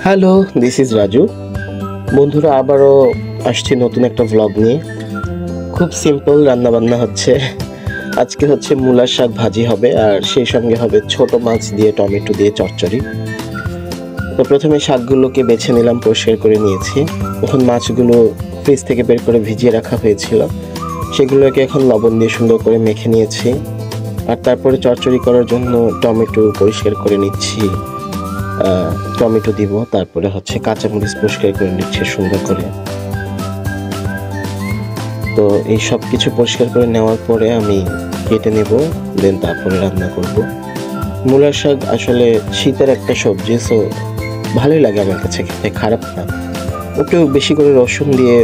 Hello, this is Raju. বন্ধুরা, আবারও আসছি নতুন একটা ভ্লগ নিয়ে। খুব সিম্পল রান্নাবান্না হচ্ছে। আজকে হচ্ছে মূলার শাক ভাজি হবে, আর সেই সঙ্গে হবে ছোট মাছ দিয়ে টমেটো দিয়ে চচ্চড়ি। তো প্রথমে শাকগুলোকে বেছে নিলাম, পরিষ্কার করে নিয়েছি। এখন মাছগুলো ফ্রিজ থেকে বের করে ভিজিয়ে রাখা হয়েছিল, সেগুলোকে এখন লবণ দিয়ে সুন্দর করে মেখে নিয়েছি। আর তারপরে চচ্চড়ি করার জন্য টমেটো পরিষ্কার করে নিচ্ছি, টমেটো দিব, তারপরে হচ্ছে কাঁচামরিচ পরিষ্কার করে নিচ্ছে সুন্দর করে। তো এই সব কিছু পরিষ্কার করে নেওয়ার পরে আমি কেটে নেব, দেন তারপরে রান্না করব। মূলার শাক আসলে শীতের একটা সবজি, সো ভালোই লাগে আমার কাছে, খেতে খারাপ না। একটু বেশি করে রসুন দিয়ে,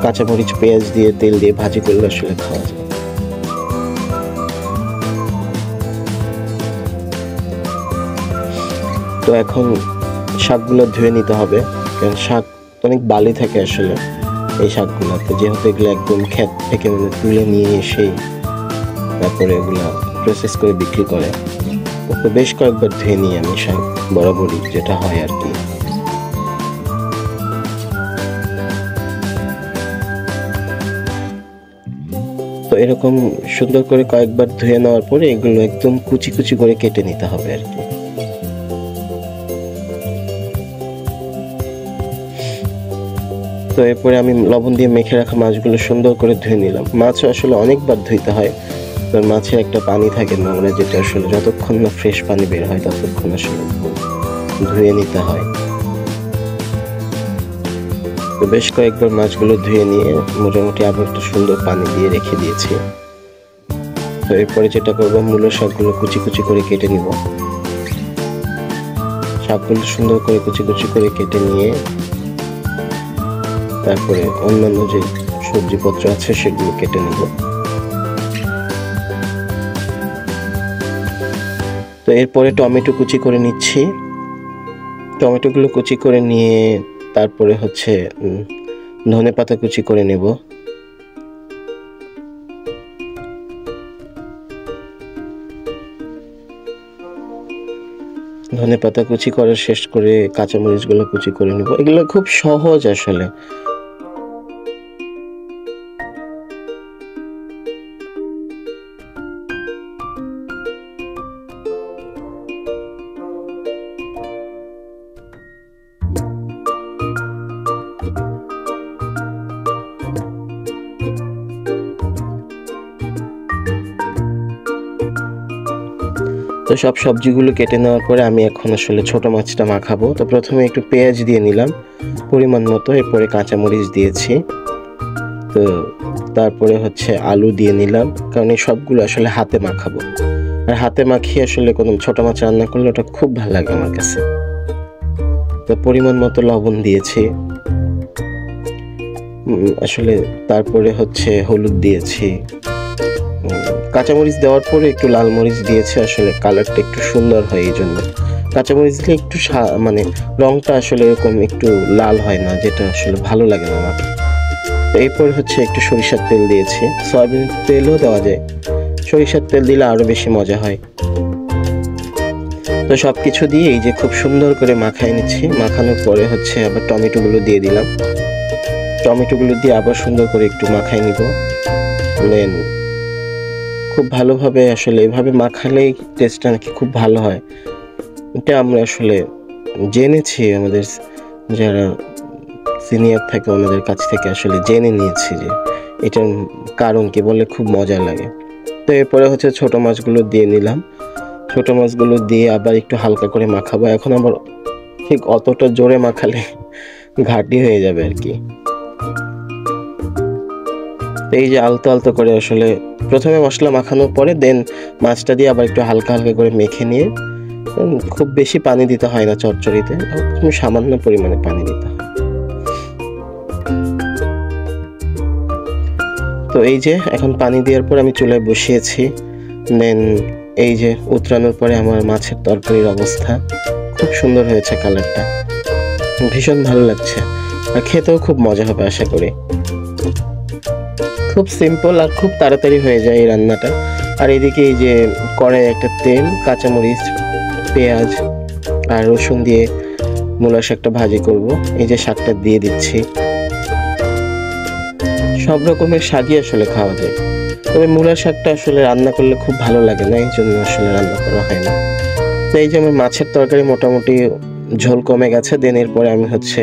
কাঁচামরিচ, পেঁয়াজ দিয়ে, তেল দিয়ে ভাজি করলে আসলে খাওয়া যায়। তো এখন শাকগুলো ধুয়ে নিতে হবে, কারণ শাক অনেক বালি থাকে আসলে এই শাকগুলোতে, যেহেতু এগুলো একদম ক্ষেত থেকে তুলে নিয়ে এসেই তারপরে এগুলো প্রসেস করে বিক্রি করে। তো বেশ কয়েকবার ধুয়ে নিই আমি শাক, বরাবরই যেটা হয় আর কি। তো এরকম সুন্দর করে কয়েকবার ধুয়ে নেওয়ার পরে এগুলো একদম কুচি কুচি করে কেটে নিতে হবে আর কি। তো এরপরে আমি লবণ দিয়ে মেখে রাখা মাছগুলো সুন্দর করে ধুয়ে নিলাম। মাছ আসলে অনেকবার ধুইতে হয়, কারণ মাছের একটা পানি থাকে নোংরা, যেটা আসলে যতক্ষণ না ফ্রেশ পানি বের হয় ততক্ষণ আসলে ধুয়ে নিতে হয়। তো বেশ কয়েকবার মাছগুলো ধুয়ে নিয়ে মোটামুটি আবার একটু সুন্দর পানি দিয়ে রেখে দিয়েছি। তো এরপরে যেটা করবো, মূলো শাকগুলো কুচি কুচি করে কেটে নিব। শাকগুলো সুন্দর করে কুচি কুচি করে কেটে নিয়ে তারপরে অন্যান্য যে সবজিপত্র আছে সেগুলো কেটে নেব। তো এরপরে টমেটো কুচি করে নিচ্ছি। টমেটোগুলো কুচি করে নিয়ে তারপরে হচ্ছে ধনেপাতা কুচি করে নেব। ধনেপাতা কুচি করে শেষ করে কাঁচামরিচগুলো কুচি করে নেব। এগুলো খুব সহজ আসলে। তো সব সবজিগুলো কেটে নেওয়ার পরে আমি এখন আসলে ছোট মাছটা মাখাবো। তো প্রথমে একটু পেঁয়াজ দিয়ে নিলাম পরিমাণ মতো, এরপরে কাঁচামরিচ দিয়েছি। তো তারপরে হচ্ছে আলু দিয়ে নিলাম, কারণ এই সবগুলো আসলে হাতে মাখাবো, আর হাতে মাখিয়ে আসলে কোনো ছোট মাছ রান্না করলে ওটা খুব ভালো লাগে আমার কাছে। তো পরিমাণ মতো লবণ দিয়েছি আসলে, তারপরে হচ্ছে হলুদ দিয়েছি। কাঁচামরিচ দেওয়ার পরে একটু লাল মরিচ দিয়েছে, আসলে কালারটা একটু সুন্দর হয়, এই জন্য। কাঁচামরিচ দিলে একটু মানে রংটা আসলে এরকম একটু লাল হয় না, যেটা আসলে ভালো লাগে না আমার। তো এরপর হচ্ছে একটু সরিষার তেল দিয়েছি, সয়াবিন তেলও দেওয়া যায়, সরিষার তেল দিলে আরো বেশি মজা হয়। তো সব কিছু দিয়ে এই যে খুব সুন্দর করে মাখাই নিচ্ছি। মাখানোর পরে হচ্ছে আবার টমেটোগুলো দিয়ে দিলাম। টমেটোগুলো দিয়ে আবার সুন্দর করে একটু মাখাই নিব। দেন খুব ভালোভাবে আসলে এভাবে মাখালেই টেস্টটা নাকি খুব ভালো হয়, এটা আমরা আসলে জেনেছি, আমাদের যারা সিনিয়র থাকে ওনাদের কাছ থেকে আসলে জেনে নিয়েছি যে এটার কারণ কি, বলে খুব মজা লাগে। তো এরপরে হচ্ছে ছোট মাছগুলো দিয়ে নিলাম। ছোট মাছগুলো দিয়ে আবার একটু হালকা করে মাখাবো। এখন আবার ঠিক অতটা জোরে মাখালে ঘাটি হয়ে যাবে আর কি। এই যে আলতো আলতো করে আসলে প্রথমে মশলা মাখানোর পরে দেন মাছটা দিয়ে আবার একটু হালকা হালকা করে মেখে নিয়ে, খুব বেশি পানি দিতে হয় না চচ্চড়িতে, সামান্য পরিমাণে পানি দিতে হয়। তো এই যে এখন পানি দেওয়ার পর আমি চুলায় বসিয়েছি। দেন এই যে উতরানোর পরে আমার মাছের তরকারির অবস্থা খুব সুন্দর হয়েছে, কালারটা ভীষণ ভালো লাগছে, আর খেতেও খুব মজা হবে আশা করি। খুব সিম্পল আর খুব তাড়াতাড়ি হয়ে যায় এই রান্নাটা। আর এদিকে এই যে কড়াই একটা তেল, কাঁচামরিচ, পেঁয়াজ আর রসুন দিয়ে মূলার শাকটা ভাজি করব। এই যে শাকটা দিয়ে দিচ্ছি। সব রকমের শাকই আসলে খাওয়া যায়, তবে মূলার শাকটা আসলে রান্না করলে খুব ভালো লাগে না, এই জন্য আসলে রান্না করা হয় না। তো এই যে আমার মাছের তরকারি মোটামুটি ঝোল কমে গেছে। দেন এরপরে আমি হচ্ছে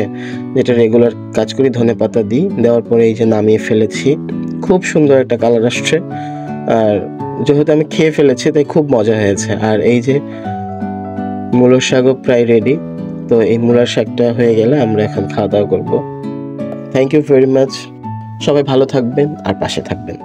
যেটা রেগুলার কাজ করি, ধনেপাতা দিই। দেওয়ার পরে এই যে নামিয়ে ফেলেছি। খুব সুন্দর একটা কালার আসছে, আর যেহেতু আমি খেয়ে ফেলেছি তাই খুব মজা হয়েছে। আর এই যে মূলার শাকও প্রায় রেডি। তো এই মূলার শাকটা হয়ে গেলে আমরা এখন খাওয়া দাওয়া করবো। Thank you very much. সবাই ভালো থাকবেন আর পাশে থাকবেন।